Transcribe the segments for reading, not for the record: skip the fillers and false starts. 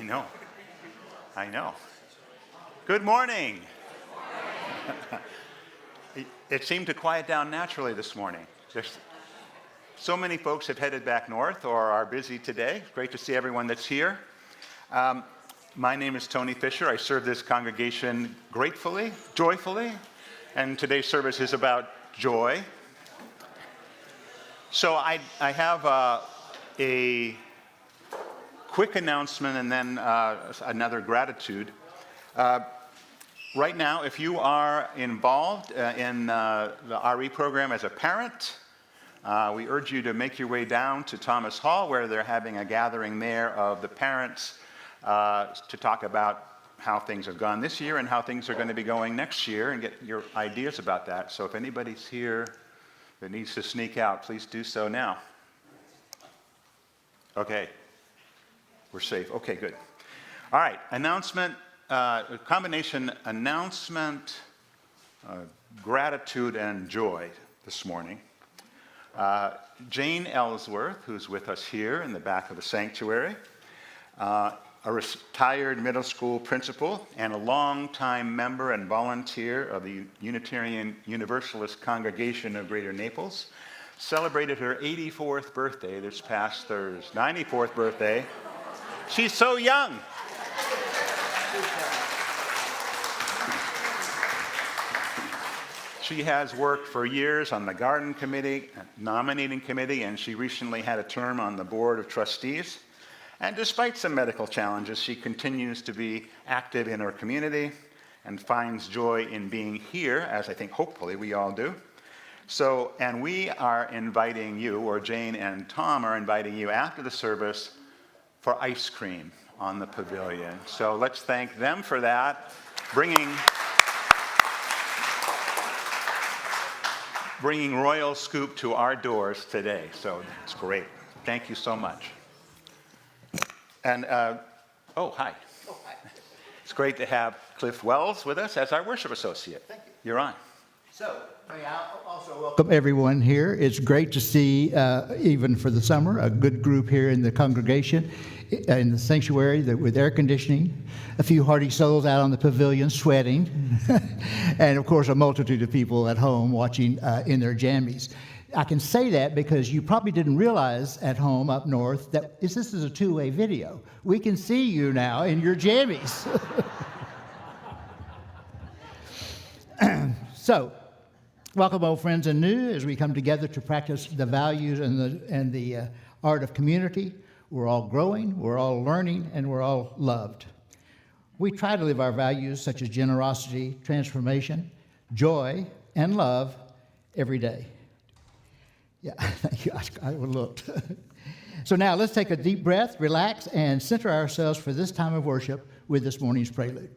know. I know. Good morning. It seemed to quiet down naturally this morning. There's so many folks have headed back north or are busy today. Great to see everyone that's here. My name is Tony Fisher. I serve this congregation gratefully, joyfully, and today's service is about joy. So I have a quick announcement and then another gratitude. Right now, if you are involved in the RE program as a parent, we urge you to make your way down to Thomas Hall, where they're having a gathering there of the parents to talk about how things have gone this year and how things are going to be going next year and get your ideas about that. So if anybody's here that needs to sneak out, please do so now. Okay. We're safe. Okay, good. All right, announcement, combination announcement, gratitude, and joy this morning. Jane Ellsworth, who's with us here in the back of the sanctuary, a retired middle school principal and a longtime member and volunteer of the Unitarian Universalist Congregation of Greater Naples, celebrated her 84th birthday this past Thursday, 94th birthday. She's so young. She has worked for years on the garden committee, nominating committee, and she recently had a term on the board of trustees. And despite some medical challenges, she continues to be active in her community and finds joy in being here, as I think hopefully we all do. So, and we are inviting you, or Jane and Tom are inviting you after the service for ice cream on the pavilion. So let's thank them for that, bringing Royal Scoop to our doors today. So it's great. Thank you so much. And, hi. Oh, hi. It's great to have Cliff Wells with us as our worship associate. Thank you. You're on. So, I also welcome everyone here. It's great to see, even for the summer, a good group here in the congregation, in the sanctuary with air conditioning, a few hardy souls out on the pavilion sweating, and of course a multitude of people at home watching in their jammies. I can say that because you probably didn't realize at home up north that this is a two-way video. We can see you now in your jammies. So, welcome, old friends and new, as we come together to practice the values and the art of community. We're all growing, we're all learning, and we're all loved. We try to live our values such as generosity, transformation, joy, and love every day. Yeah, thank you. I overlooked. So now let's take a deep breath, relax, and center ourselves for this time of worship with this morning's prelude.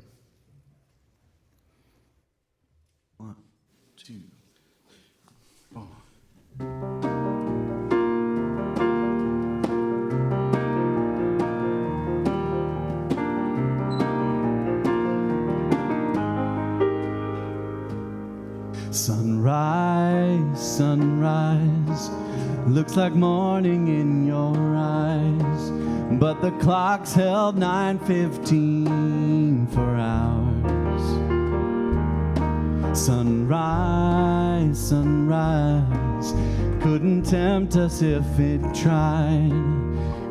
1, 2, 4. Sunrise, sunrise, looks like morning in your eyes, but the clock's held 9:15 for hours. Sunrise, sunrise, couldn't tempt us if it tried,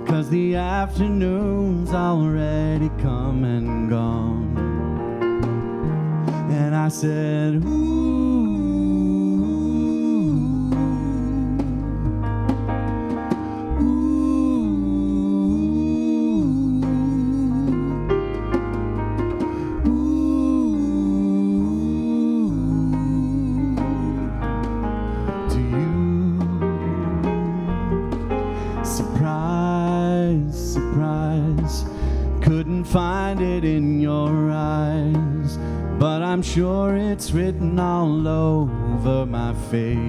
'cause the afternoon's already come and gone. And I said, ooh, find it in your eyes, but I'm sure it's written all over my face.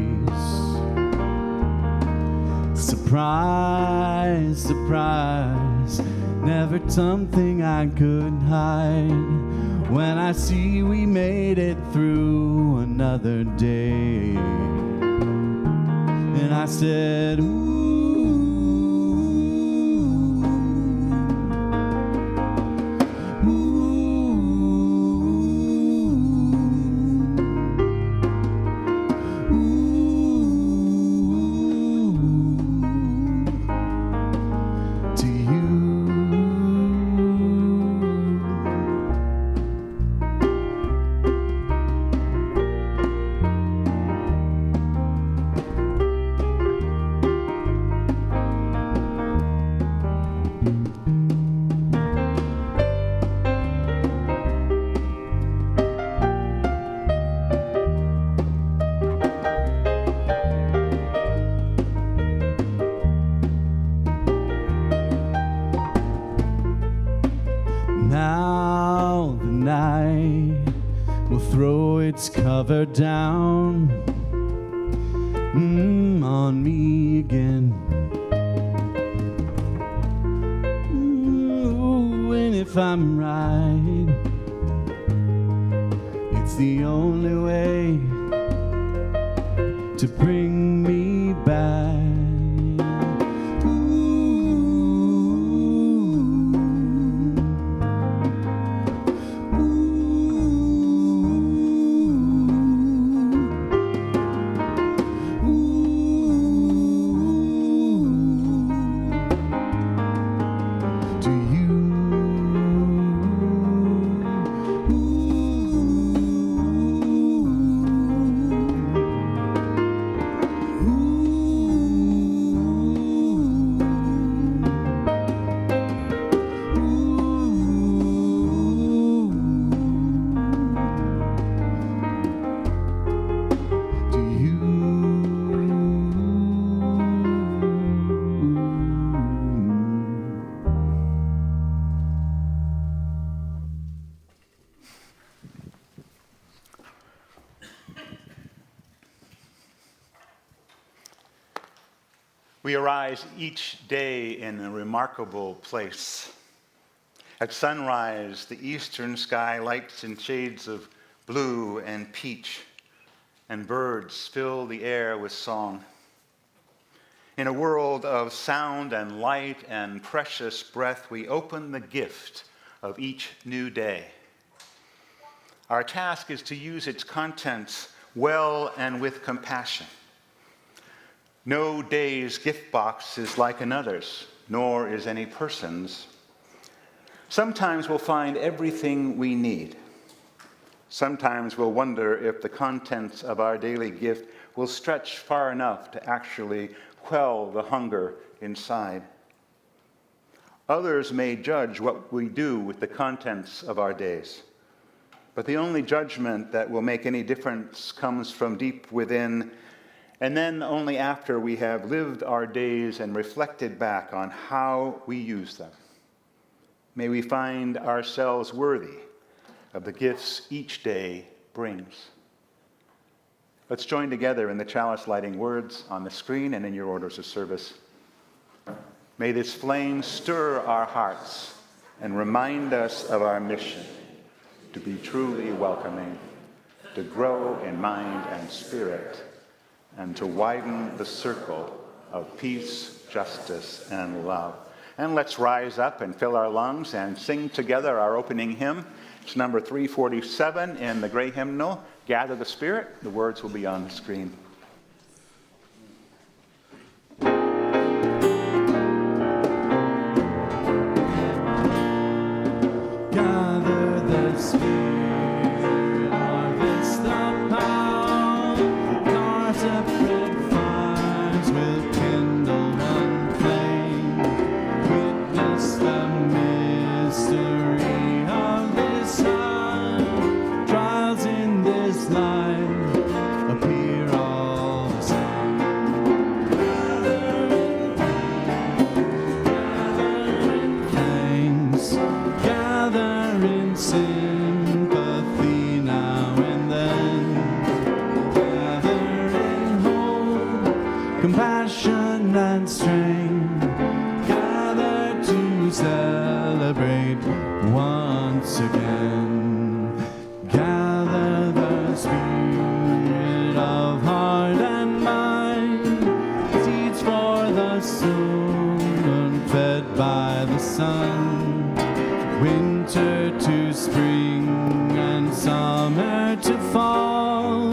Surprise, surprise, never something I could hide. When I see we made it through another day, and I said, ooh, it's covered down on me again. And if I'm right, it's the only way to bring me back. We arise each day in a remarkable place. At sunrise, the eastern sky lights in shades of blue and peach, and birds fill the air with song. In a world of sound and light and precious breath, we open the gift of each new day. Our task is to use its contents well and with compassion. No day's gift box is like another's, nor is any person's. Sometimes we'll find everything we need. Sometimes we'll wonder if the contents of our daily gift will stretch far enough to actually quell the hunger inside. Others may judge what we do with the contents of our days, but the only judgment that will make any difference comes from deep within, and then only after we have lived our days and reflected back on how we use them. May we find ourselves worthy of the gifts each day brings. Let's join together in the chalice lighting words on the screen and in your orders of service. May this flame stir our hearts and remind us of our mission to be truly welcoming, to grow in mind and spirit, and to widen the circle of peace, justice, and love. And let's rise up and fill our lungs and sing together our opening hymn. It's number 347 in the gray hymnal, Gather the Spirit. The words will be on the screen. Gather the Spirit, harvest the power, our separate fires will kindle one flame. Witness the mystery of this hour, trials in this life appear all the same. Gather in thanks, gather in sympathy now and then, gather in hope, compassion and strength, gather to celebrate once again. Gather the spirit of heart and mind, seeds for the soul, fed by the sun, winter to spring and summer to fall,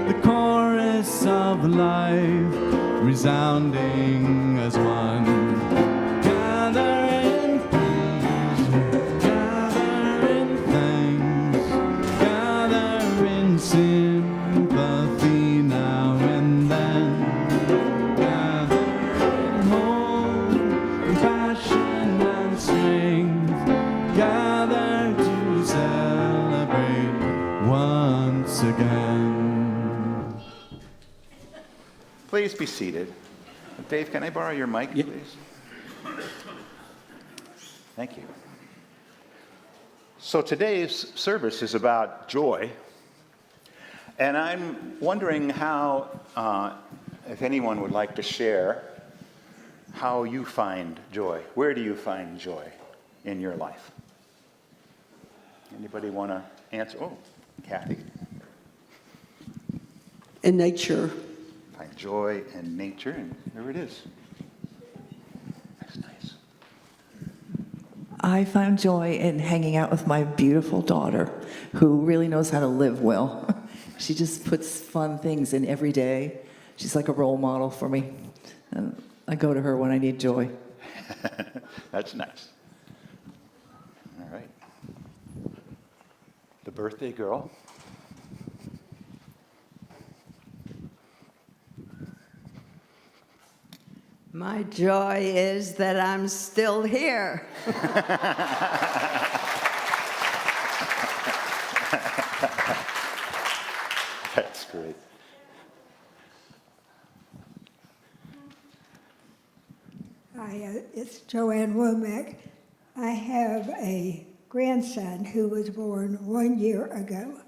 the chorus of life resounding as one. Gather in peace, gather in thanks, gather in sympathy now and then, gather in hope, compassion and strength, gather to celebrate once again. Please be seated. Dave, can I borrow your mic, please? Thank you. So today's service is about joy, And I'm wondering how, if anyone would like to share, how you find joy. Where do you find joy in your life? Anybody want to answer? Oh, Kathy. In nature. Find joy in nature, and there it is. That's nice. I find joy in hanging out with my beautiful daughter, who really knows how to live well. She just puts fun things in every day. She's like a role model for me. And I go to her when I need joy. That's nice. All right. The birthday girl. My joy is that I'm still here. That's great. Hi, it's Joanne Womack. I have a grandson who was born 1 year ago,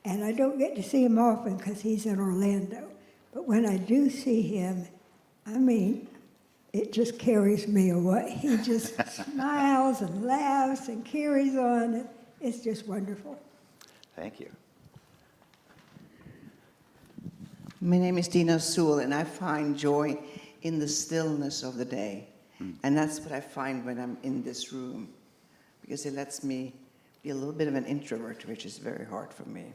and I don't get to see him often because he's in Orlando. But when I do see him, I mean, it just carries me away. He just smiles and laughs and carries on. And it's just wonderful. Thank you. My name is Dina Sewell, and I find joy in the stillness of the day. And that's what I find when I'm in this room, because it lets me be a little bit of an introvert, which is very hard for me.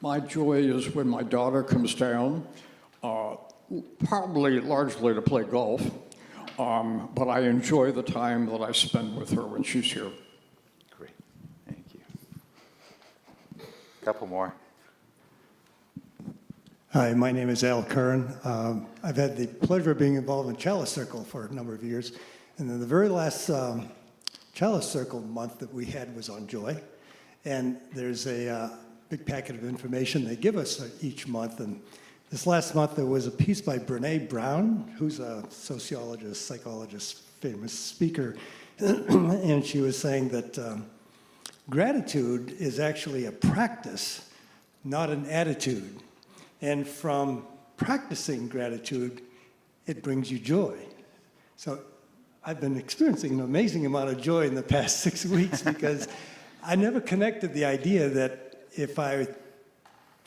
My joy is when my daughter comes down, probably largely to play golf, but I enjoy the time that I spend with her when she's here. Great. Thank you. Couple more. Hi, my name is Al Curran. I've had the pleasure of being involved in Chalice Circle for a number of years. And then the very last Chalice Circle month that we had was on joy. And there's a big packet of information they give us each month. And this last month there was a piece by Brene Brown, who's a sociologist, psychologist, famous speaker. And she was saying that gratitude is actually a practice, not an attitude. And from practicing gratitude, it brings you joy. So I've been experiencing an amazing amount of joy in the past 6 weeks because I never connected the idea that if I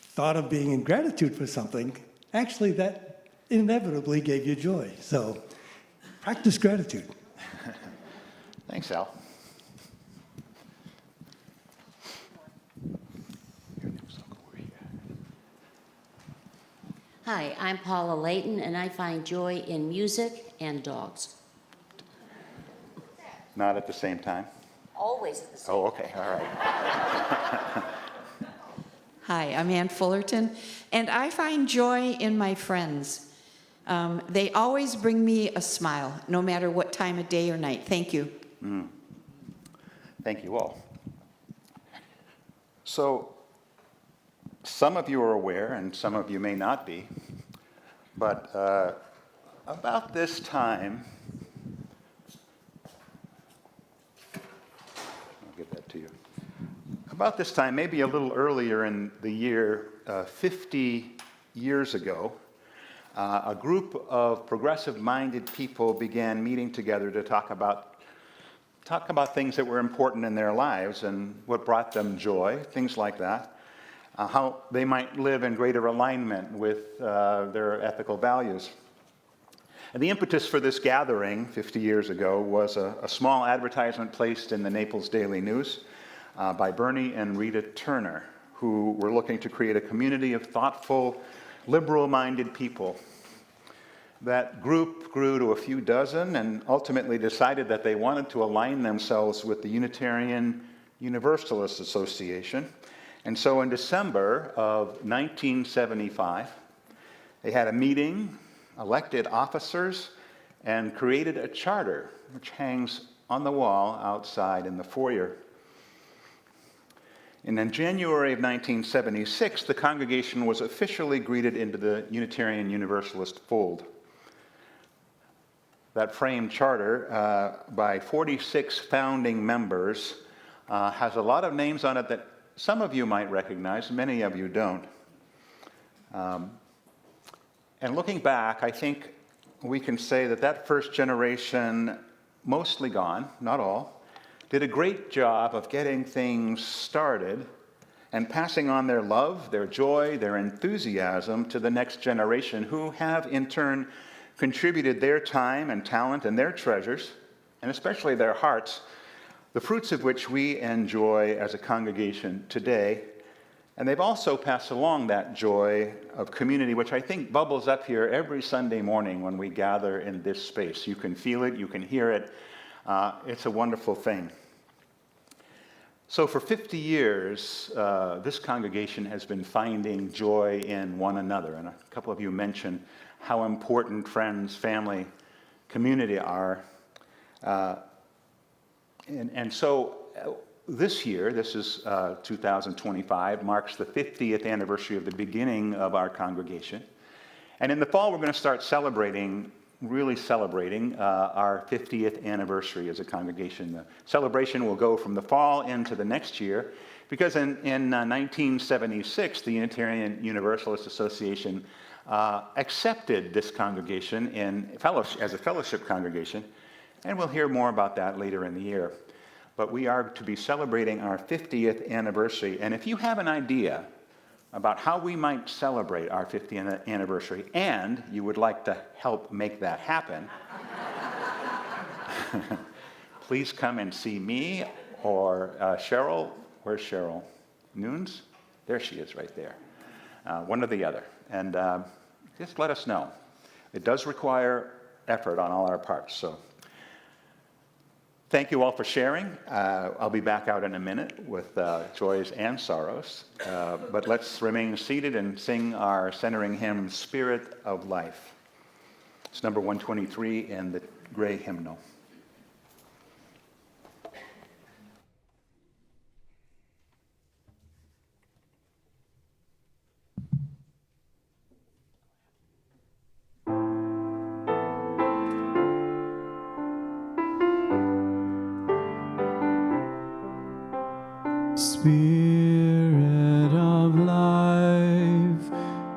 thought of being in gratitude for something, actually that inevitably gave you joy. So practice gratitude. Thanks, Al. Hi, I'm Paula Layton, and I find joy in music and dogs. Not at the same time? Always at the same Oh, okay, all right. Hi, I'm Ann Fullerton, and I find joy in my friends. They always bring me a smile, no matter what time of day or night. Thank you. Thank you all. So, some of you are aware, and some of you may not be, but about this time, I'll get that to you. About this time, maybe a little earlier in the year, 50 years ago, a group of progressive-minded people began meeting together to talk about things that were important in their lives and what brought them joy, things like that. How they might live in greater alignment with their ethical values. And the impetus for this gathering 50 years ago was a small advertisement placed in the Naples Daily News by Bernie and Rita Turner, who were looking to create a community of thoughtful, liberal-minded people. That group grew to a few dozen and ultimately decided that they wanted to align themselves with the Unitarian Universalist Association. And so in December of 1975, they had a meeting, elected officers, and created a charter, which hangs on the wall outside in the foyer. And in January of 1976, the congregation was officially greeted into the Unitarian Universalist fold. That framed charter by 46 founding members has a lot of names on it that some of you might recognize, many of you don't. And looking back, I think we can say that that first generation, mostly gone, not all, did a great job of getting things started and passing on their love, their joy, their enthusiasm to the next generation, who have in turn contributed their time and talent and their treasures, and especially their hearts, the fruits of which we enjoy as a congregation today. And they've also passed along that joy of community, which I think bubbles up here every Sunday morning when we gather in this space. You can feel it, you can hear it. It's a wonderful thing. So for 50 years, this congregation has been finding joy in one another. And a couple of you mentioned how important friends, family, community are. And so this year, this is 2025, marks the 50th anniversary of the beginning of our congregation. And in the fall, we're going to start celebrating, really celebrating our 50th anniversary as a congregation. The celebration will go from the fall into the next year, because in 1976, the Unitarian Universalist Association accepted this congregation as a fellowship congregation, and we'll hear more about that later in the year. But we are to be celebrating our 50th anniversary, and if you have an idea about how we might celebrate our 50th anniversary, and you would like to help make that happen, please come and see me or Cheryl. Where's Cheryl? Nunes? There she is right there. One or the other. And just let us know. It does require effort on all our parts. So thank you all for sharing. I'll be back out in a minute with joys and sorrows. But let's remain seated and sing our centering hymn, Spirit of Life. It's number 123 in the gray hymnal. Spirit of life,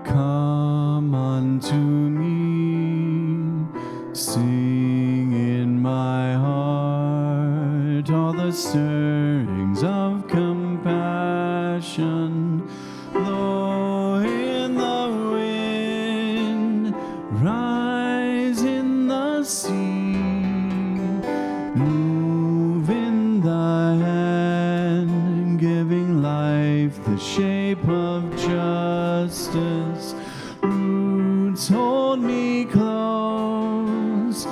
come unto me. Sing in my heart all the stirrings of compassion. Blow in the wind, rise in the sea. Move in the hand, giving life the shape of justice. Roots hold me close,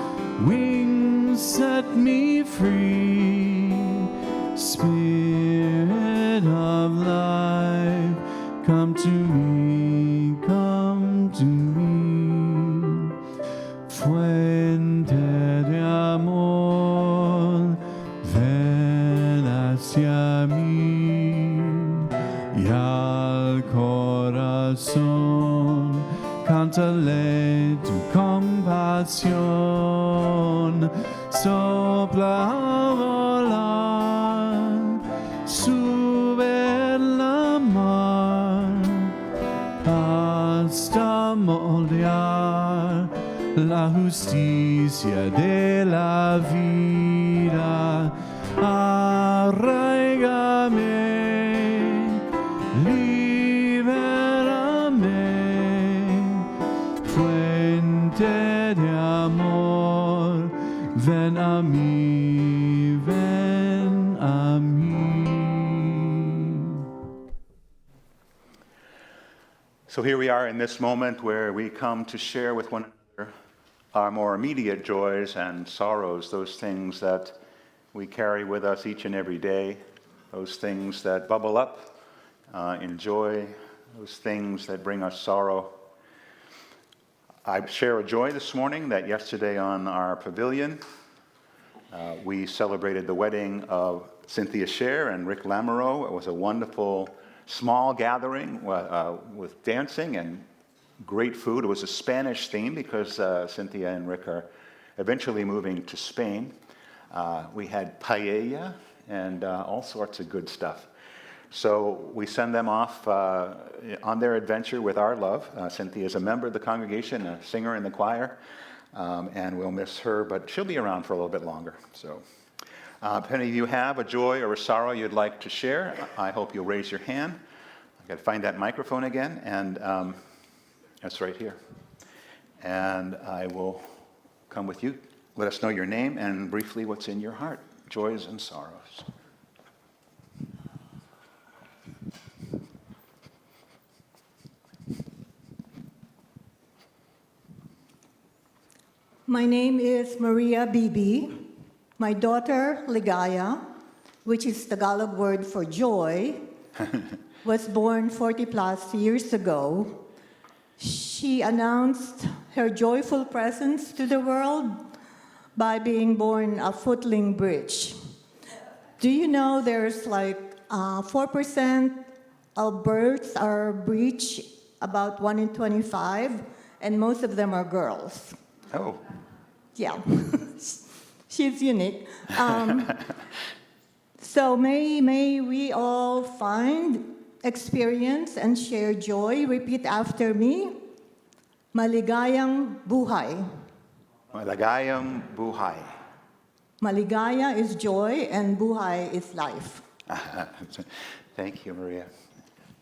wings set me free. Spirit of life, come to me, come to me. Fuente de amor, ven hacia mí, y al corazón cántale tu compasión. Sopla a volar, sube en la mar, hasta moldear la justicia de la vida. Arraigame, libérame, fuente de amor, ven a mí, ven a mí. So here we are in this moment where we come to share with one another our more immediate joys and sorrows, those things that we carry with us each and every day, those things that bubble up in joy, those things that bring us sorrow. I share a joy this morning that yesterday on our pavilion, we celebrated the wedding of Cynthia Scher and Rick Lamoureux. It was a wonderful small gathering with dancing and great food. It was a Spanish theme because Cynthia and Rick are eventually moving to Spain. We had paella and all sorts of good stuff. So we send them off on their adventure with our love. Cynthia is a member of the congregation, a singer in the choir, and we'll miss her, but she'll be around for a little bit longer. So if any of you have a joy or a sorrow you'd like to share, I hope you'll raise your hand. I've got to find that microphone again, and that's right here. And I will come with you. Let us know your name and briefly what's in your heart, joys and sorrows. My name is Maria Bibi. My daughter, Ligaya, which is Tagalog word for joy, was born 40 plus years ago. She announced her joyful presence to the world by being born a footling bridge. Do you know there's like 4% of births are breech, about 1 in 25, and most of them are girls. Oh. Yeah, she's unique. So may we all find, experience, and share joy. Repeat after me. Maligayang buhay. Maligayang buhay. Maligaya is joy and buhay is life. Thank you, Maria.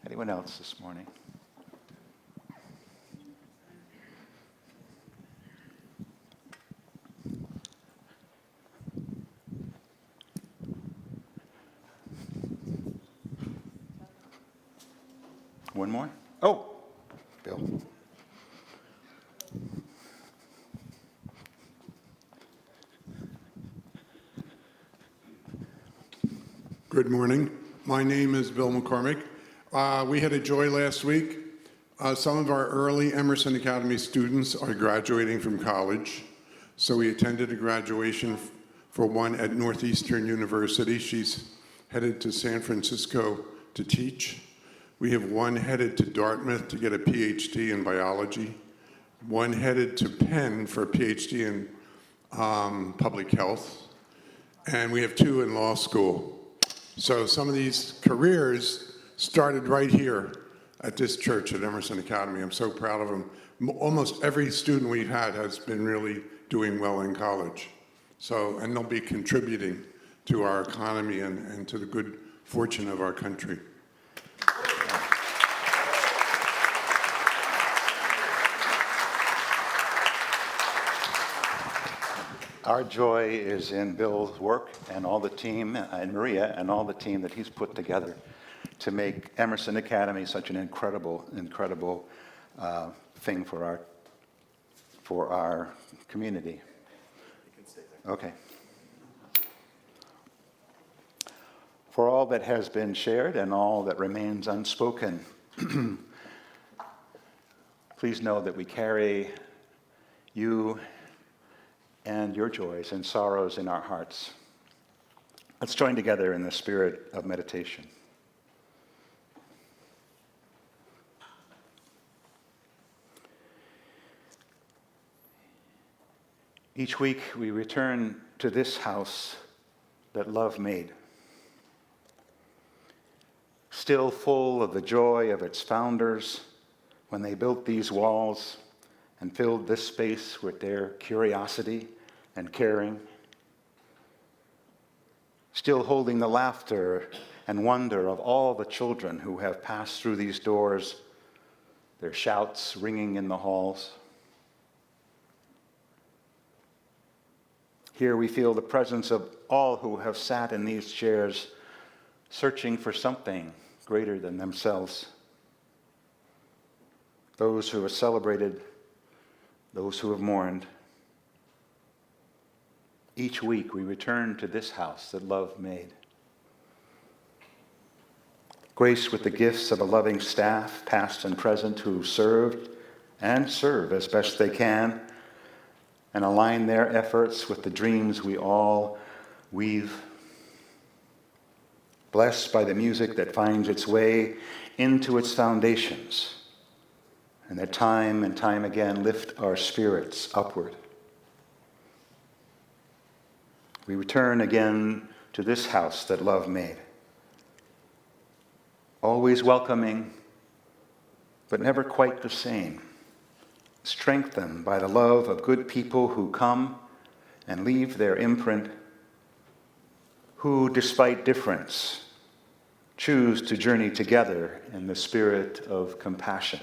Anyone else this morning? One more? Oh, Bill. Good morning. My name is Bill McCormick. We had a joy last week. Some of our early Emerson Academy students are graduating from college. So we attended a graduation for one at Northeastern University. She's headed to San Francisco to teach. We have one headed to Dartmouth to get a PhD in biology, one headed to Penn for a PhD in public health, and we have 2 in law school. So some of these careers started right here at this church at Emerson Academy. I'm so proud of them. Almost every student we've had has been really doing well in college. So, and they'll be contributing to our economy and to the good fortune of our country. Our joy is in Bill's work and all the team, and Maria and all the team that he's put together to make Emerson Academy such an incredible thing for our community. Okay. For all that has been shared and all that remains unspoken, please know that we carry you and your joys and sorrows in our hearts. Let's join together in the spirit of meditation. Each week we return to this house that love made, still full of the joy of its founders when they built these walls and filled this space with their curiosity and caring, still holding the laughter and wonder of all the children who have passed through these doors, their shouts ringing in the halls. Here we feel the presence of all who have sat in these chairs, searching for something greater than themselves. Those who have celebrated, those who have mourned. Each week we return to this house that love made. Graced with the gifts of a loving staff, past and present, who served and serve as best they can, and align their efforts with the dreams we all weave. Blessed by the music that finds its way into its foundations, and that time and time again lift our spirits upward. We return again to this house that love made. Always welcoming, but never quite the same. Strengthened by the love of good people who come and leave their imprint, who, despite difference, choose to journey together in the spirit of compassion.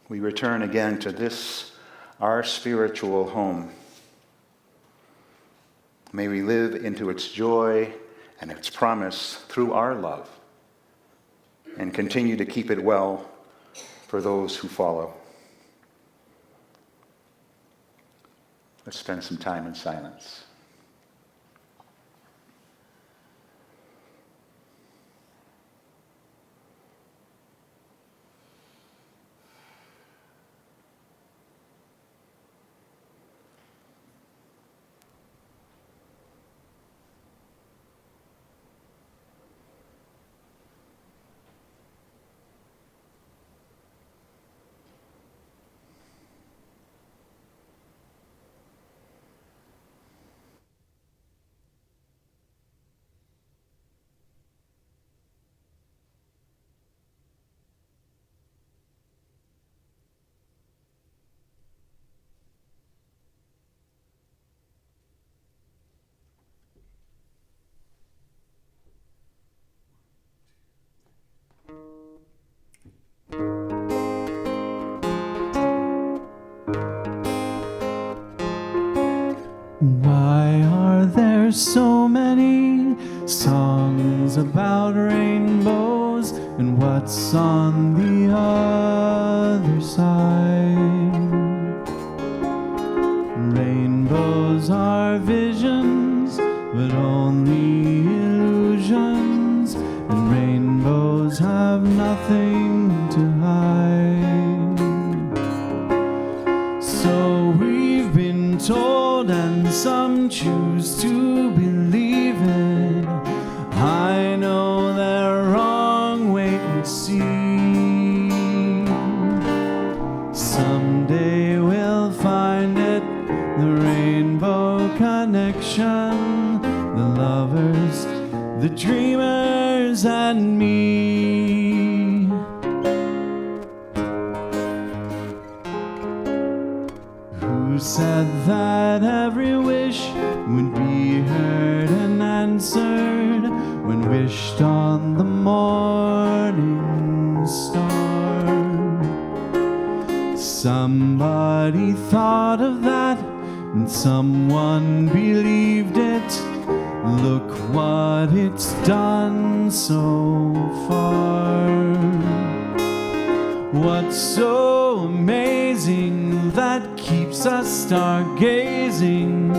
We return again to this, our spiritual home. May we live into its joy and its promise through our love, and continue to keep it well for those who follow. Let's spend some time in silence. Why are there so many songs about rainbows, and what's on the other side? Rainbows are visions, but only illusions, and rainbows have nothing to hide. So we've been told, and some choose to believe it. I know they're wrong, wait and see. Someday we'll find it, the rainbow connection, the lovers, the dreamers, and me. Who said that every wish would be heard and answered when wished on the morning star? Somebody thought of that, and someone believed it. Look what it's done so far. What's so amazing that keeps us stargazing?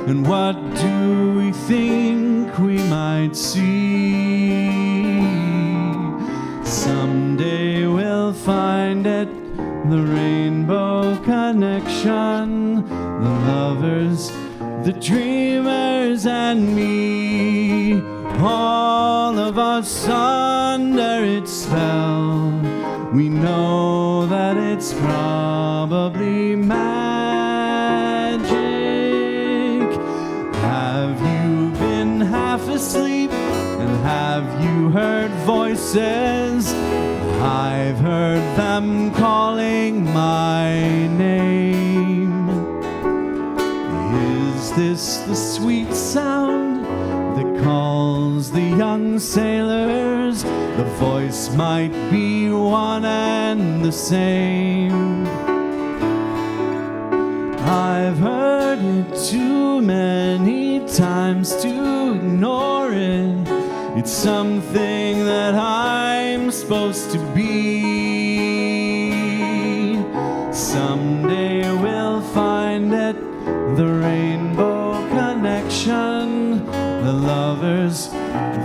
And what do we think we might see? Someday we'll find it, the rainbow connection, the lovers, the dreamers, and me. All of us under its spell. We know that it's probably magic. Have you been half asleep, and have you heard voices? I've heard them calling my name. Is this the sweet sound that calls the young sailors? The voice might be one and the same. I've heard it too many times to ignore it. It's something that I'm supposed to be. Someday we'll find it, the rainbow connection, the lovers,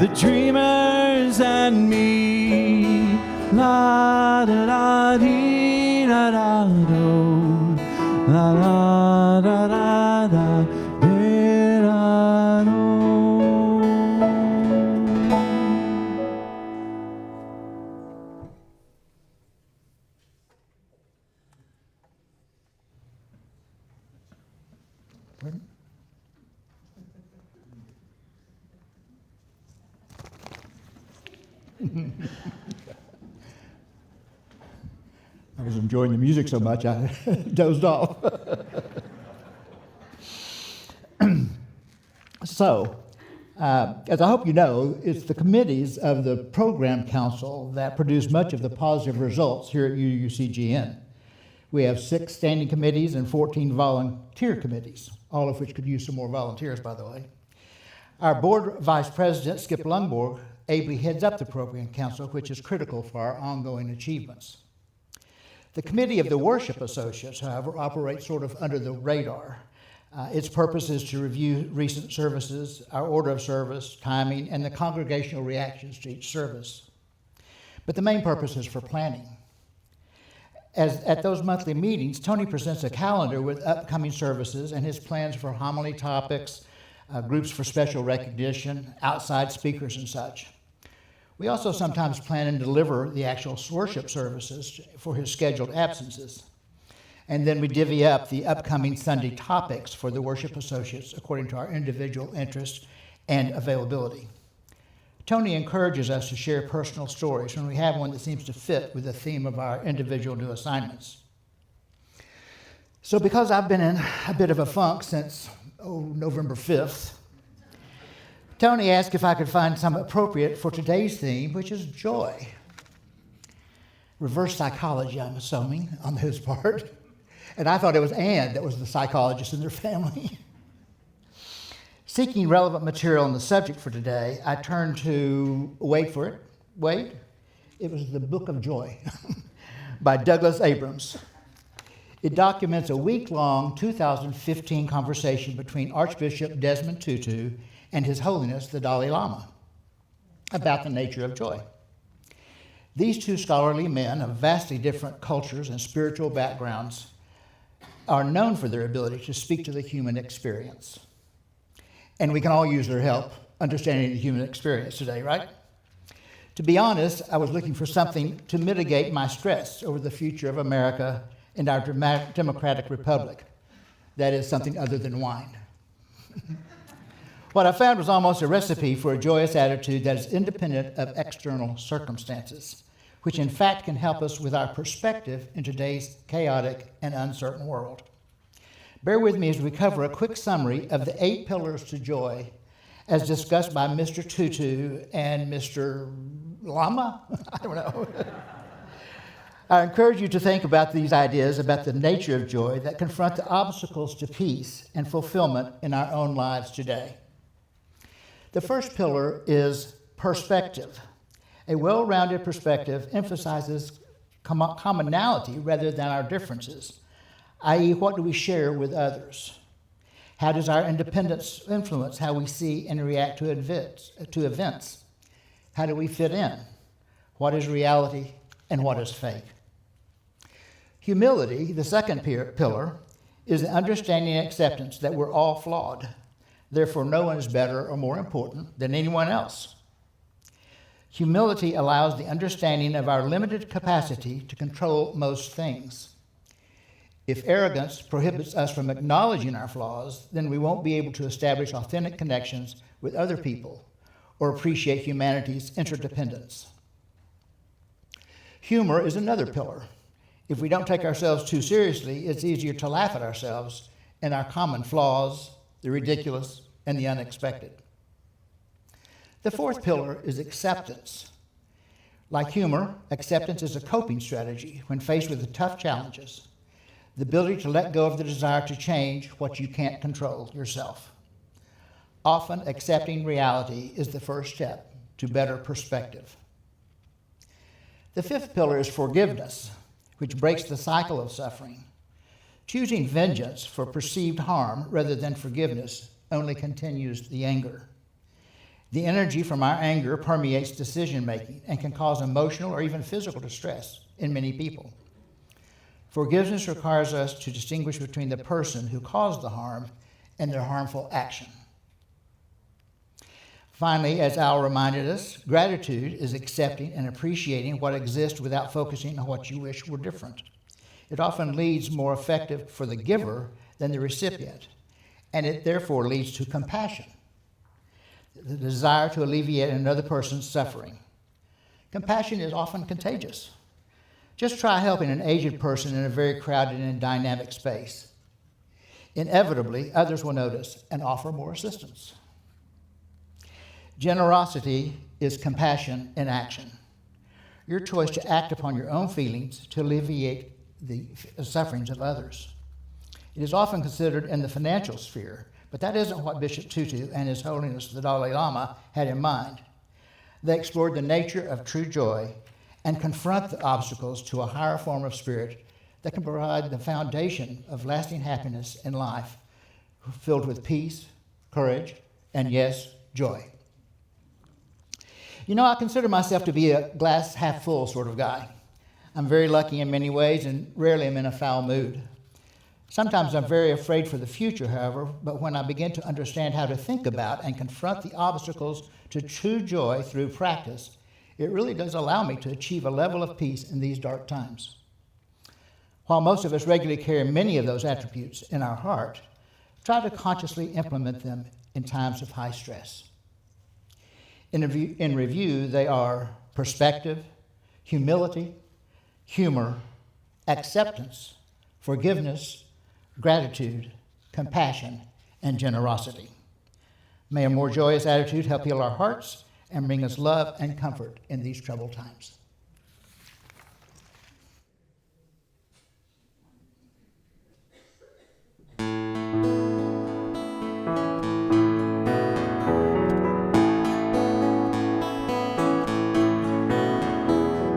the dreamers, and me. La da da dee da da do, la la da da da dee da do. I was enjoying the music so much I dozed off. So, as I hope you know, it's the committees of the Program Council that produce much of the positive results here at UUCGN. We have 6 standing committees and 14 volunteer committees, all of which could use some more volunteers, by the way. Our board vice president, Skip Lundborg, ably heads up the Program Council, which is critical for our ongoing achievements. The Committee of the Worship Associates, however, operates sort of under the radar. Its purpose is to review recent services, our order of service, timing, and the congregational reactions to each service. But the main purpose is for planning. As at those monthly meetings, Tony presents a calendar with upcoming services and his plans for homily topics, groups for special recognition, outside speakers, and such. We also sometimes plan and deliver the actual worship services for his scheduled absences. And then we divvy up the upcoming Sunday topics for the worship associates according to our individual interests and availability. Tony encourages us to share personal stories when we have one that seems to fit with the theme of our individual new assignments. So because I've been in a bit of a funk since November 5th, Tony asked if I could find some appropriate for today's theme, which is joy. Reverse psychology, I'm assuming, on his part. And I thought it was Ann that was the psychologist in their family. Seeking relevant material on the subject for today, I turned to, wait for it, wait, it was the Book of Joy by Douglas Abrams. It documents a week-long 2015 conversation between Archbishop Desmond Tutu and His Holiness the Dalai Lama about the nature of joy. These two scholarly men of vastly different cultures and spiritual backgrounds are known for their ability to speak to the human experience. And we can all use their help understanding the human experience today, right? To be honest, I was looking for something to mitigate my stress over the future of America and our democratic republic. That is something other than wine. What I found was almost a recipe for a joyous attitude that is independent of external circumstances, which in fact can help us with our perspective in today's chaotic and uncertain world. Bear with me as we cover a quick summary of the 8 pillars to joy as discussed by Mr. Tutu and Mr. Lama? I don't know. I encourage you to think about these ideas about the nature of joy that confront the obstacles to peace and fulfillment in our own lives today. The first pillar is perspective. A well-rounded perspective emphasizes commonality rather than our differences, i.e., what do we share with others? How does our independence influence how we see and react to events? How do we fit in? What is reality and what is fake? Humility, the second pillar, is the understanding and acceptance that we're all flawed. Therefore, no one is better or more important than anyone else. Humility allows the understanding of our limited capacity to control most things. If arrogance prohibits us from acknowledging our flaws, then we won't be able to establish authentic connections with other people or appreciate humanity's interdependence. Humor is another pillar. If we don't take ourselves too seriously, it's easier to laugh at ourselves and our common flaws, the ridiculous, and the unexpected. The fourth pillar is acceptance. Like humor, acceptance is a coping strategy when faced with the tough challenges, the ability to let go of the desire to change what you can't control yourself. Often, accepting reality is the first step to better perspective. The fifth pillar is forgiveness, which breaks the cycle of suffering. Choosing vengeance for perceived harm rather than forgiveness only continues the anger. The energy from our anger permeates decision-making and can cause emotional or even physical distress in many people. Forgiveness requires us to distinguish between the person who caused the harm and their harmful action. Finally, as Al reminded us, gratitude is accepting and appreciating what exists without focusing on what you wish were different. It often leads more effective for the giver than the recipient, and it therefore leads to compassion, the desire to alleviate another person's suffering. Compassion is often contagious. Just try helping an aged person in a very crowded and dynamic space. Inevitably, others will notice and offer more assistance. Generosity is compassion in action. Your choice to act upon your own feelings to alleviate the sufferings of others. It is often considered in the financial sphere, but that isn't what Bishop Tutu and His Holiness the Dalai Lama had in mind. They explored the nature of true joy and confront the obstacles to a higher form of spirit that can provide the foundation of lasting happiness in life, filled with peace, courage, and yes, joy. You know, I consider myself to be a glass half full sort of guy. I'm very lucky in many ways and rarely am in a foul mood. Sometimes I'm very afraid for the future, however, but when I begin to understand how to think about and confront the obstacles to true joy through practice, it really does allow me to achieve a level of peace in these dark times. While most of us regularly carry many of those attributes in our heart, try to consciously implement them in times of high stress. In review, they are perspective, humility, humor, acceptance, forgiveness, gratitude, compassion, and generosity. May a more joyous attitude help heal our hearts and bring us love and comfort in these troubled times.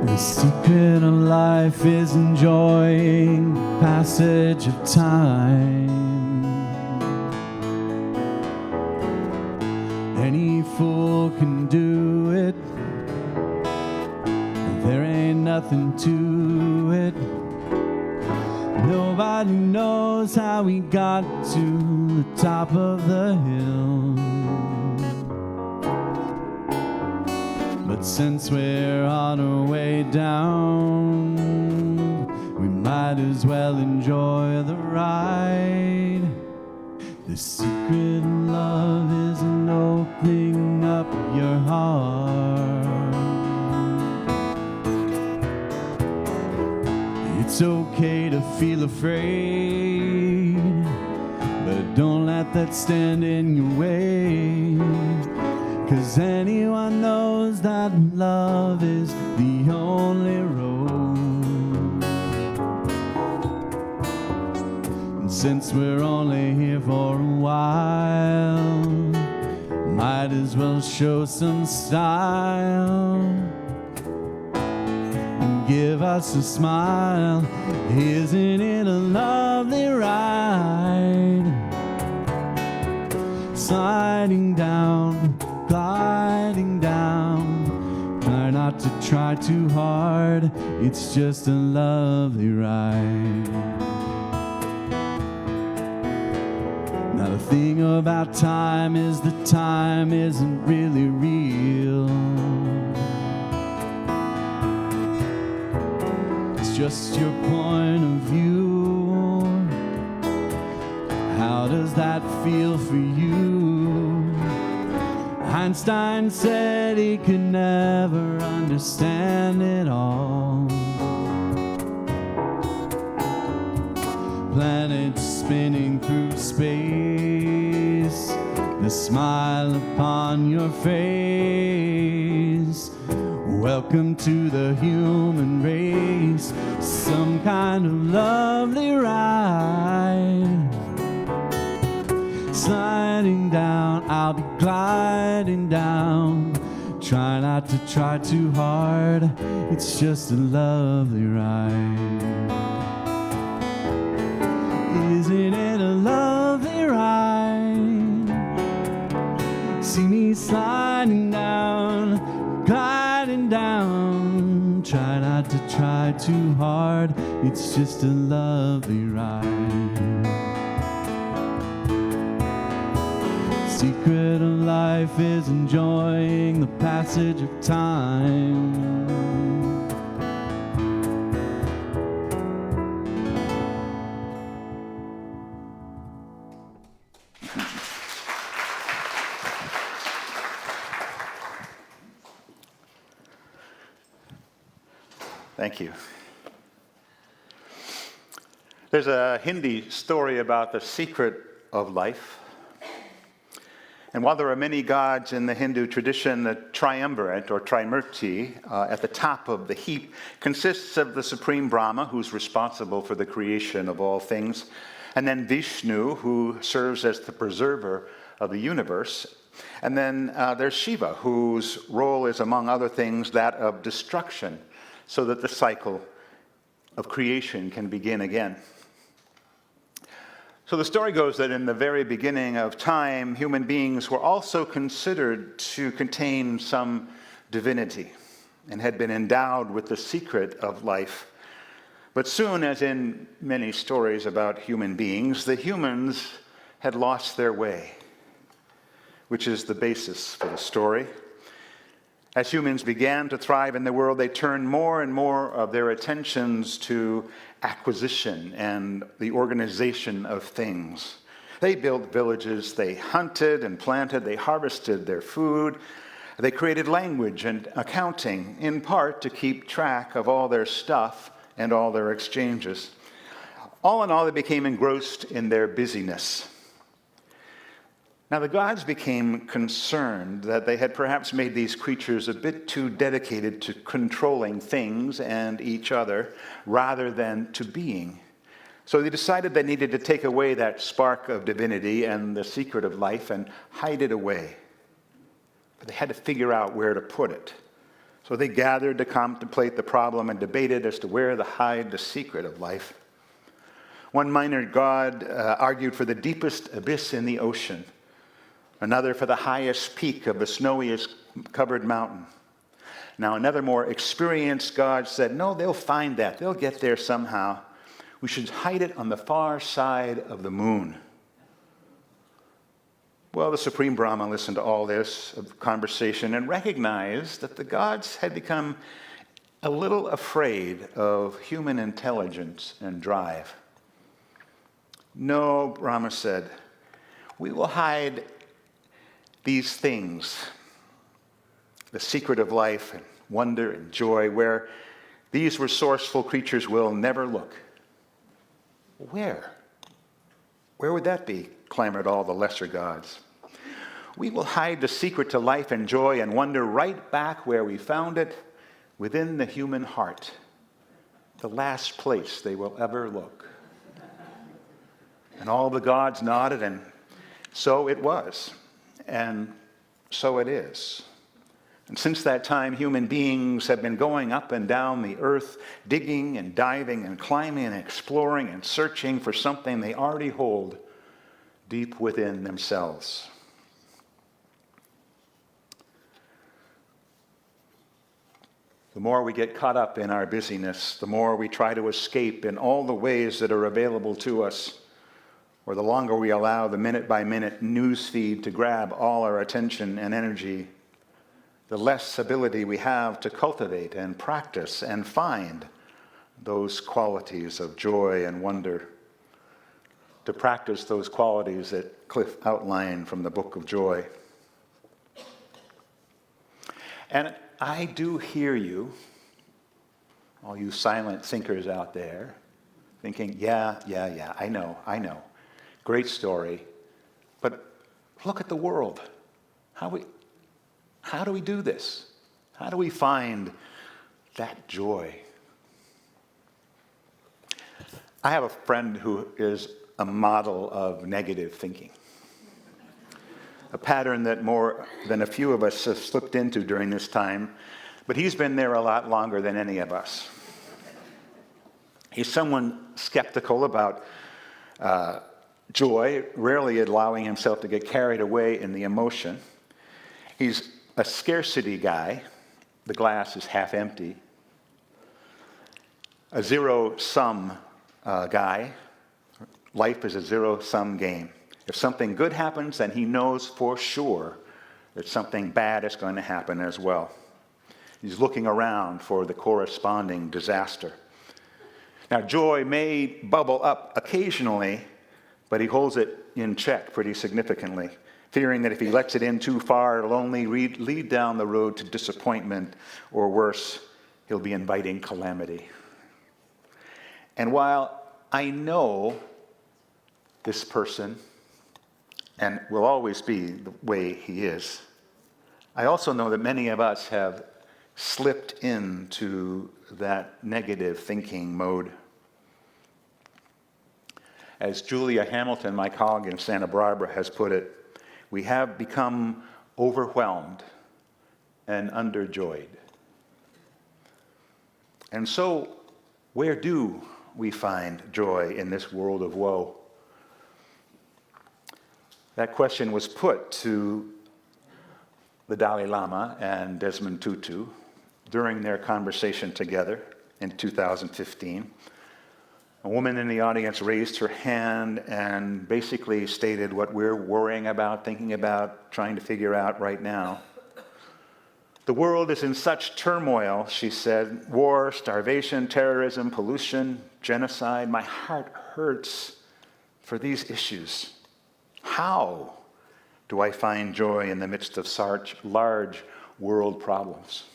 The secret of life is enjoying the passage of time. Any fool can do it. There ain't nothing to it. Nobody knows how we got to the top of the hill. But since we're on our way down, we might as well enjoy the ride. The secret of love is in opening up your heart. It's okay to feel afraid, but don't let that stand in your way. 'Cause anyone knows that love is the only road. And since we're only here for a while, might as well show some style and give us a smile. Isn't it a lovely ride? Sliding down, gliding down. Try not to try too hard. It's just a lovely ride. Now the thing about time is that time isn't really real. It's just your point of view. How does that feel for you? Einstein said he could never understand it all. Planets spinning through space, the smile upon your face. Welcome to the human race, some kind of lovely ride. Sliding down, I'll be gliding down. Try not to try too hard. It's just a lovely ride. Isn't it a lovely ride? See me sliding down, gliding down. Try not to try too hard. It's just a lovely ride. Secret of life is enjoying the passage of time. Thank you. There's a Hindi story about the secret of life. And while there are many gods in the Hindu tradition, the triumvirate or trimurti at the top of the heap consists of the supreme Brahma, who's responsible for the creation of all things, and then Vishnu, who serves as the preserver of the universe. And then there's Shiva, whose role is, among other things, that of destruction, so that the cycle of creation can begin again. So the story goes that in the very beginning of time, human beings were also considered to contain some divinity and had been endowed with the secret of life. But soon, as in many stories about human beings, the humans had lost their way, which is the basis for the story. As humans began to thrive in the world, they turned more and more of their attentions to acquisition and the organization of things. They built villages, they hunted and planted, they harvested their food, they created language and accounting, in part to keep track of all their stuff and all their exchanges. All in all, they became engrossed in their busyness. Now, the gods became concerned that they had perhaps made these creatures a bit too dedicated to controlling things and each other rather than to being. So they decided they needed to take away that spark of divinity and the secret of life and hide it away. But they had to figure out where to put it. So they gathered to contemplate the problem and debated as to where to hide the secret of life. One minor god argued for the deepest abyss in the ocean. Another for the highest peak of the snowiest covered mountain. Now another more experienced god said, no, they'll find that. They'll get there somehow. We should hide it on the far side of the moon. Well, the Supreme Brahma listened to all this conversation and recognized that the gods had become a little afraid of human intelligence and drive. No, Brahma said, we will hide these things, the secret of life and wonder and joy, where these resourceful creatures will never look. Where? Where would that be? Clamored all the lesser gods. We will hide the secret to life and joy and wonder right back where we found it, within the human heart, the last place they will ever look. And all the gods nodded, and so it was. And so it is. And since that time, human beings have been going up and down the earth, digging and diving and climbing and exploring and searching for something they already hold deep within themselves. The more we get caught up in our busyness, the more we try to escape in all the ways that are available to us, or the longer we allow the minute-by-minute news feed to grab all our attention and energy, the less ability we have to cultivate and practice and find those qualities of joy and wonder, to practice those qualities that Cliff outlined from the Book of Joy. And I do hear you, all you silent thinkers out there, thinking, yeah, I know. Great story, but look at the world. How do we do this? How do we find that joy? I have a friend who is a model of negative thinking, a pattern that more than a few of us have slipped into during this time, but he's been there a lot longer than any of us. He's someone skeptical about joy, rarely allowing himself to get carried away in the emotion. He's a scarcity guy. The glass is half empty. A zero-sum guy. Life is a zero-sum game. If something good happens, then he knows for sure that something bad is going to happen as well. He's looking around for the corresponding disaster. Now, joy may bubble up occasionally, but he holds it in check pretty significantly, fearing that if he lets it in too far, it'll only lead down the road to disappointment or worse, he'll be inviting calamity. And while I know this person, and will always be the way he is, I also know that many of us have slipped into that negative thinking mode. As Julia Hamilton, my colleague in Santa Barbara, has put it, we have become overwhelmed and underjoyed. And so, where do we find joy in this world of woe? That question was put to the Dalai Lama and Desmond Tutu during their conversation together in 2015. A woman in the audience raised her hand and basically stated what we're worrying about, thinking about, trying to figure out right now. The world is in such turmoil, she said. War, starvation, terrorism, pollution, genocide. My heart hurts for these issues. How do I find joy in the midst of such large world problems?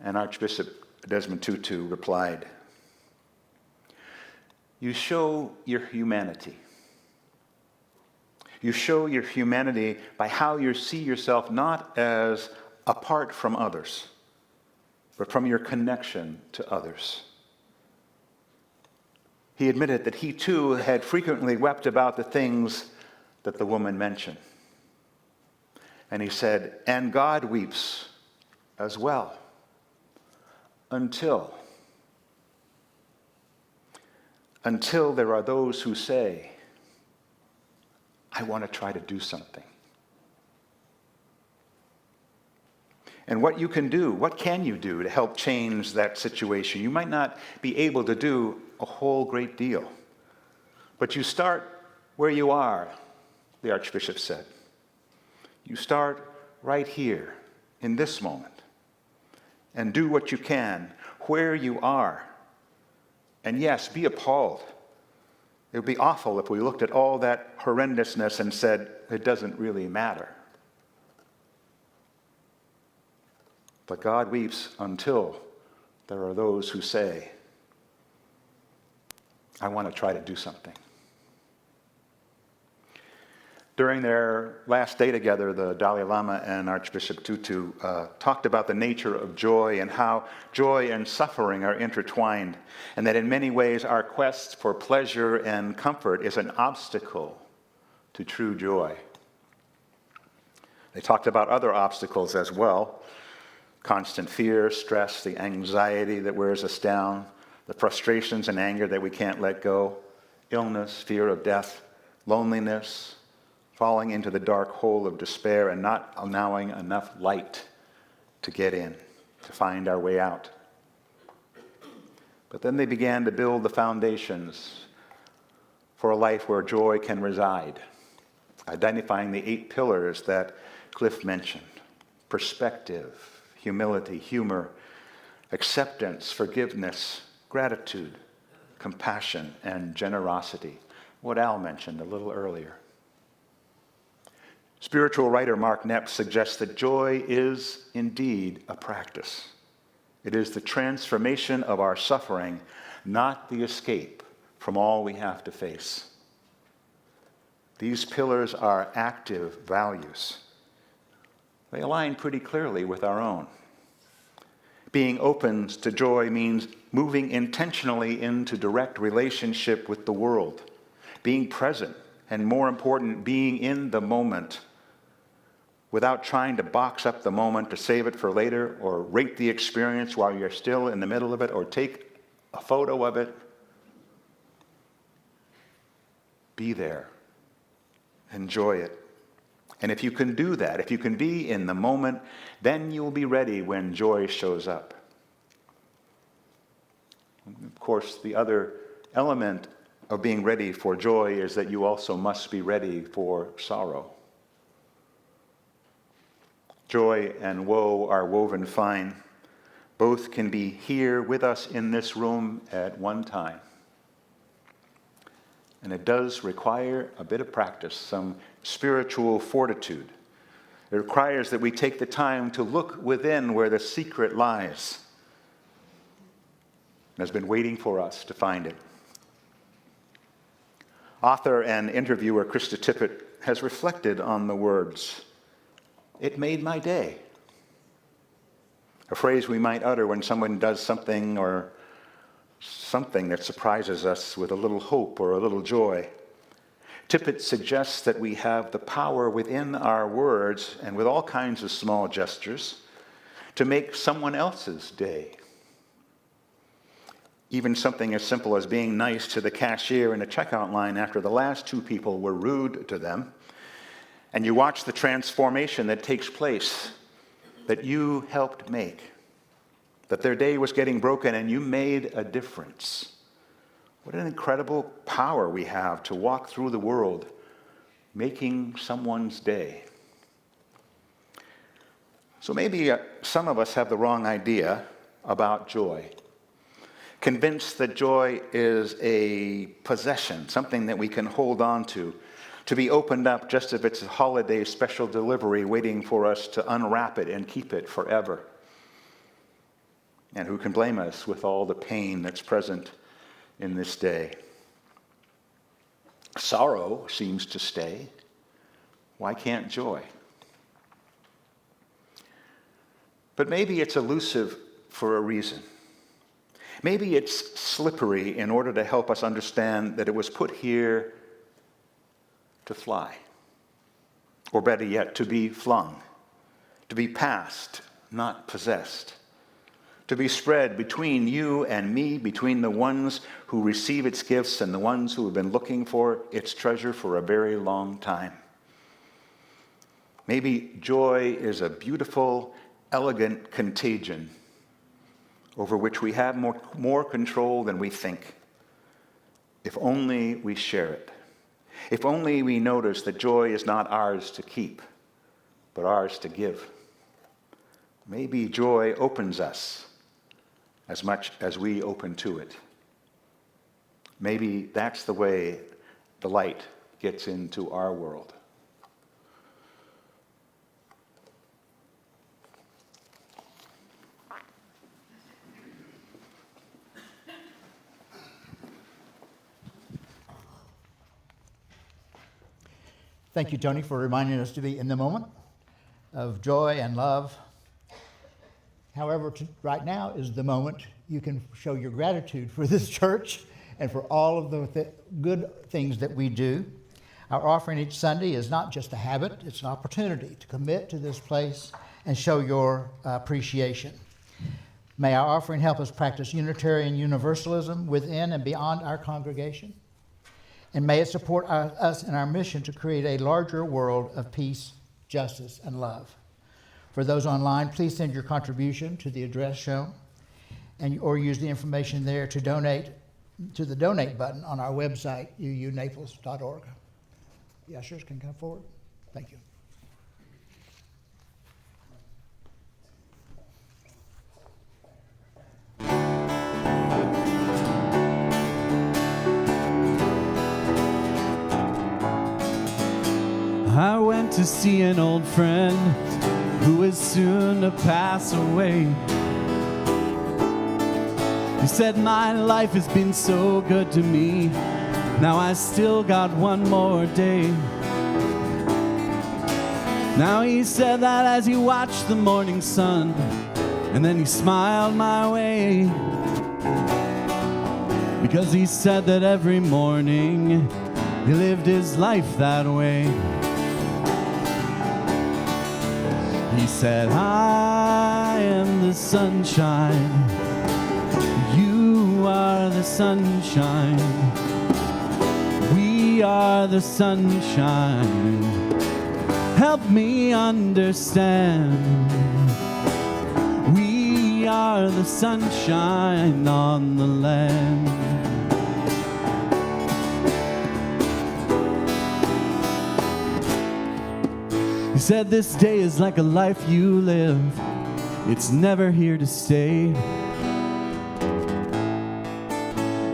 And Archbishop Desmond Tutu replied, you show your humanity. You show your humanity by how you see yourself not as apart from others, but from your connection to others. He admitted that he too had frequently wept about the things that the woman mentioned. And he said, and God weeps as well, until there are those who say, I want to try to do something. And what you can do, what can you do to help change that situation? You might not be able to do a whole great deal, but you start where you are, the Archbishop said. You start right here, in this moment, and do what you can where you are. And yes, be appalled. It would be awful if we looked at all that horrendousness and said, it doesn't really matter. But God weeps until there are those who say, I want to try to do something. During their last day together, the Dalai Lama and Archbishop Tutu talked about the nature of joy and how joy and suffering are intertwined, and that in many ways our quest for pleasure and comfort is an obstacle to true joy. They talked about other obstacles as well: constant fear, stress, the anxiety that wears us down, the frustrations and anger that we can't let go, illness, fear of death, loneliness, falling into the dark hole of despair and not allowing enough light to get in, to find our way out. But then they began to build the foundations for a life where joy can reside, identifying the 8 pillars that Cliff mentioned: perspective, humility, humor, acceptance, forgiveness, gratitude, compassion, and generosity. What Al mentioned a little earlier. Spiritual writer Mark Nepp suggests that joy is indeed a practice. It is the transformation of our suffering, not the escape from all we have to face. These pillars are active values. They align pretty clearly with our own. Being open to joy means moving intentionally into direct relationship with the world, being present, and more important, being in the moment, without trying to box up the moment to save it for later, or rate the experience while you're still in the middle of it, or take a photo of it. Be there. Enjoy it. And if you can do that, if you can be in the moment, then you'll be ready when joy shows up. Of course, the other element of being ready for joy is that you also must be ready for sorrow. Joy and woe are woven fine. Both can be here with us in this room at one time. And it does require a bit of practice, some spiritual fortitude, It requires that we take the time to look within where the secret lies. And has been waiting for us to find it. Author and interviewer Krista Tippett has reflected on the words, "It made my day." A phrase we might utter when someone does something or something that surprises us with a little hope or a little joy. Tippett suggests that we have the power within our words and with all kinds of small gestures to make someone else's day. Even something as simple as being nice to the cashier in the checkout line after the last two people were rude to them. And you watch the transformation that takes place that you helped make. That their day was getting broken and you made a difference. What an incredible power we have to walk through the world making someone's day. So maybe some of us have the wrong idea about joy. Convinced that joy is a possession, something that we can hold on to be opened up just as it's a holiday special delivery waiting for us to unwrap it and keep it forever. And who can blame us with all the pain that's present in this day? Sorrow seems to stay. Why can't joy? But maybe it's elusive for a reason. Maybe it's slippery in order to help us understand that it was put here to fly. Or better yet, to be flung, to be passed, not possessed. To be spread between you and me, between the ones who receive its gifts and the ones who have been looking for its treasure for a very long time. Maybe joy is a beautiful, elegant contagion over which we have more control than we think. If only we share it. If only we notice that joy is not ours to keep, but ours to give. Maybe joy opens us as much as we open to it. Maybe that's the way the light gets into our world. Thank you, Tony, for reminding us to be in the moment of joy and love. However, right now is the moment you can show your gratitude for this church and for all of the good things that we do. Our offering each Sunday is not just a habit, it's an opportunity to commit to this place and show your appreciation. May our offering help us practice Unitarian Universalism within and beyond our congregation. And may it support us in our mission to create a larger world of peace, justice, and love. For those online, please send your contribution to the address shown, or use the information there to donate to the donate button on our website, uunaples.org. The ushers can come forward. Thank you. I went to see an old friend who was soon to pass away. He said, my life has been so good to me. Now I still got one more day. Now he said that as he watched the morning sun, and then he smiled my way. Because he said that every morning he lived his life that way. He said, I am the sunshine, you are the sunshine, we are the sunshine, help me understand. We are the sunshine on the land. He said this day is like a life you live. It's never here to stay.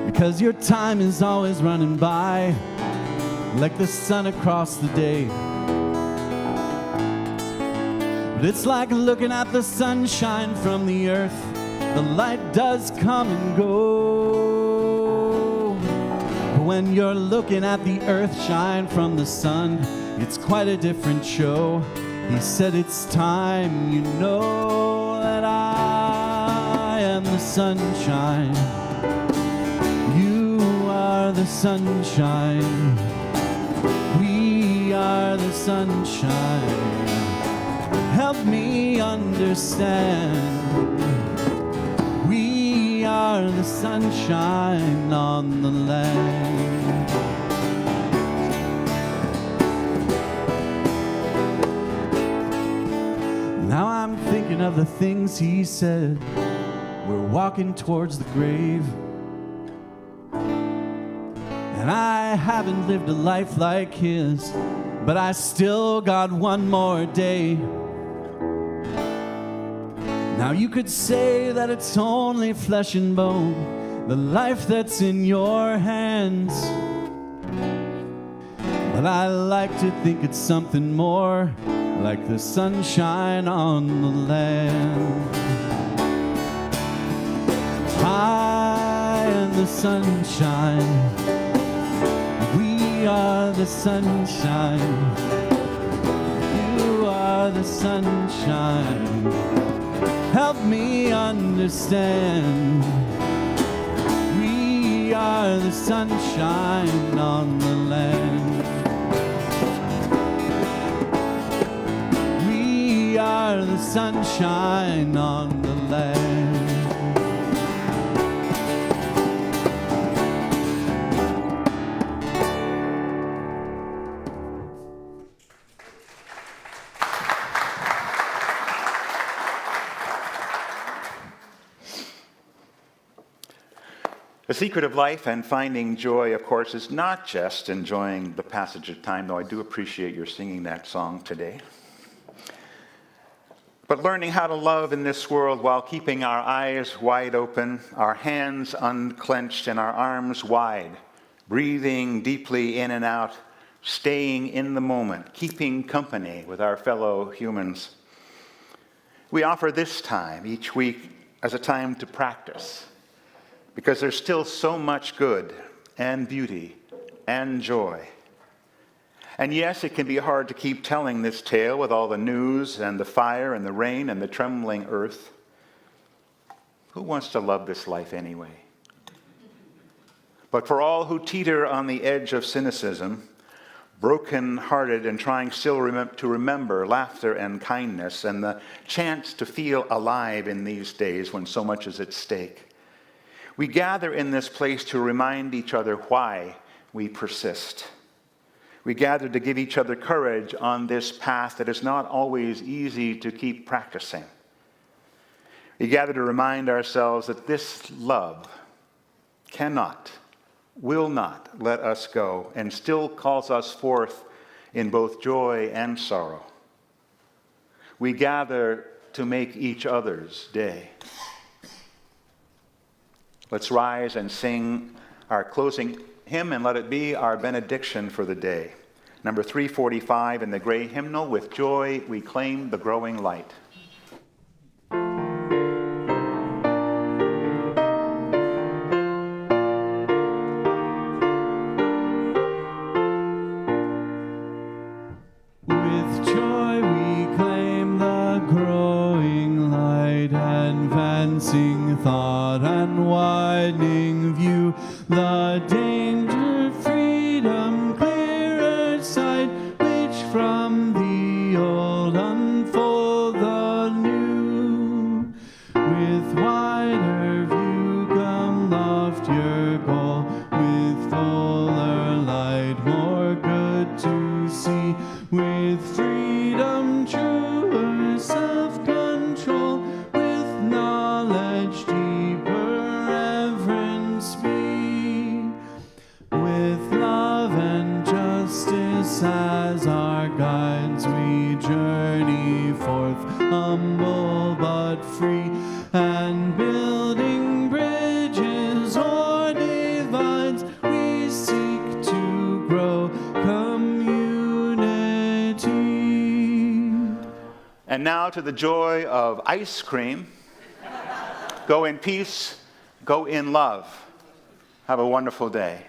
Because your time is always running by like the sun across the day. But it's like looking at the sunshine from the earth. The light does come and go. But when you're looking at the earth shine from the sun, it's quite a different show. He said it's time you know that I am the sunshine. You are the sunshine. We are the sunshine. Help me understand. We are the sunshine on the land. Now I'm thinking of the things he said. We're walking towards the grave. And I haven't lived a life like his, but I still got one more day. Now you could say that it's only flesh and bone, the life that's in your hands. But I like to think it's something more, like the sunshine on the land. I am the sunshine. We are the sunshine. You are the sunshine. Help me understand. We are the sunshine on the land. We are the sunshine on the land. The secret of life and finding joy, of course, is not just enjoying the passage of time, though I do appreciate your singing that song today, but learning how to love in this world while keeping our eyes wide open, our hands unclenched, and our arms wide, breathing deeply in and out, staying in the moment, keeping company with our fellow humans. We offer this time each week as a time to practice, because there's still so much good and beauty and joy. And yes, it can be hard to keep telling this tale with all the news and the fire and the rain and the trembling earth. Who wants to love this life anyway? But for all who teeter on the edge of cynicism, broken-hearted and trying still to remember laughter and kindness and the chance to feel alive in these days when so much is at stake, we gather in this place to remind each other why we persist. We gather to give each other courage on this path that is not always easy to keep practicing. We gather to remind ourselves that this love cannot, will not let us go, and still calls us forth in both joy and sorrow. We gather to make each other's day. Let's rise and sing our closing hymn, and let it be our benediction for the day. Number 345 in the gray hymnal, With Joy We Claim the Growing Light. With joy we claim the growing light, advancing thought and widening view, the danger, freedom, clearer sight, which from the old unfold the new. With wider view come loftier goal, with fuller light more good to see, with freedom truer self-control, with knowledge deeper reverence be, with love and justice as our guides we journey forth, humble but free, and building bridges or divides, we seek to grow community. And now to the joy of ice cream. Go in peace, go in love. Have a wonderful day.